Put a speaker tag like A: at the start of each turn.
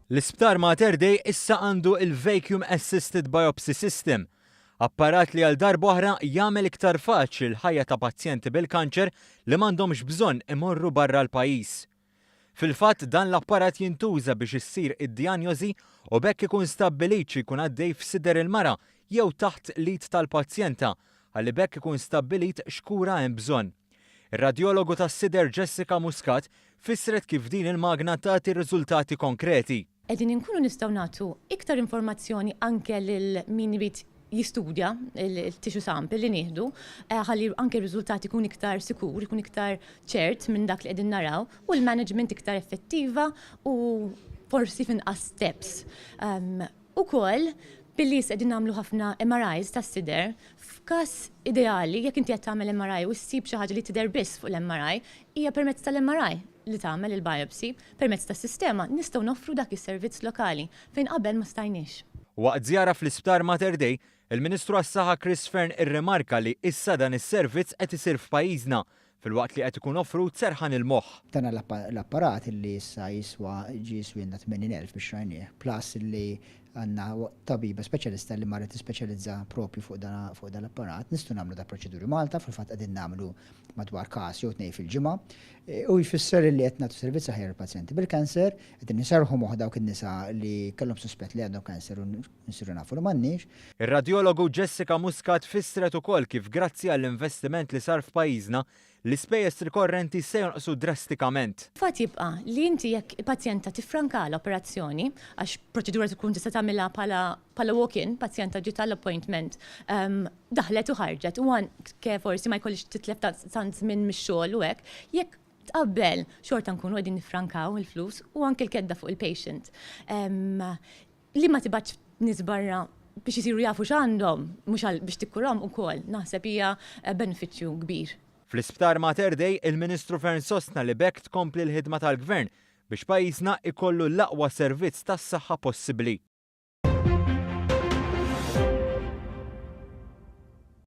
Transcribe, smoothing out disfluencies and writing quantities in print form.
A: L-isptar Mater Dei issa għandu il-Vacuum Assisted Biopsy System, apparat li għal darb'oħra jagħmel iktar faċli l-ħajja ta' pazjenti bil-kanċer li m'għandhomx bżonn imorru barra l-pajjiż. Fil-fatt dan l-apparat jintuża biex issir id-dijanjosi u bekk ikun stabbilit xi jkun għaddej f'sider il-mara jew taħt l-id tal-pazjenta ħalli bekk ikun stabbilit x'kura hemm bżonn. Ir-radjologu tas-sider Jessica Muscat fissret kif din il-magna tagħti riżultati konkreti.
B: Qegħdin inkunu nistgħu nagħtu iktar informazzjoni anke lil min irid jistudja il-tissue sample li nieħdu, ħalli anke r-riżultati jkun iktar sikur, jkun iktar ċert minn dak li qegħdin naraw u l-management iktar effettiva u forsi finqas steps. Ukoll billi qegħdin nagħmlu ħafna MRIs tas-sider, f'każ ideali jekk inti qed tagħmel MRI u ssib xi ħaġa li tidher biss fuq l-MRI, hija permezz tal-MRI li tagħmel il-biopsy, permezz tas-sistema nistgħu noffru dak is-servizz lokali fejn qabel ma stajniex.
A: Waqt żjara fl-Isptar Mater Dei, il-Ministru għas-Saħħa Chris Fearn irrimarka li issa dan is-servizz qed isir f'pajjiżna fil-waqt li qed ikun offrut serħan il-moħħ.
C: Dan l-apparat li issa jiswa swinna 80,000 biex rajnieh, plus li għandna tabiba speċjalista li marret tispeċjalizza propju fuq dan l-apparat, nistgħu nagħmlu da proċeduri Malta, fil-fatt qegħdin nagħmlu madwar każ jew tnejn fil-ġimgħa, u jfisser li qed nagħtu servizz aħjar il-pazjenti bil-kanser, qegħdin nisarħu moħħ dawk in-nisa li kellhom suspett li għandhom kanser u nsiru nafu li m'għandniex.
A: Ir-radjologu Jessica Muscat fissret ukoll kif grazzi għall-investiment li sar f'pajjiżna l-ispejjeż rikorrenti se jonqsu drastikament.
B: Fatt jibqa' li inti jekk il-pazjenta tifranka l-operazzjoni għax proċedura tkun tista' tagħmilha bħala walk-in, pazjenta ġiet tal-appointment, daħlet u ħarġet u kif forsi ma jkollix titlef tant minn mix-xogħol u hekk, jekk tqabbel xorta nkunu qegħdin nifrankaw il-flus u anke l-kedda fuq il-patient. Li ma tibgħatx nies barra biex isiru jafu x'għandhom mhux biex tikkurhom ukoll naħseb hija benefiċċju kbir.
A: Fl-Isptar Mater Dei, il-Ministru Fearn sostna li bekk tkompli l-ħidma tal-Gvern biex pajjiżna ikollu l-aqwa servizz tas-saħħa possibbli.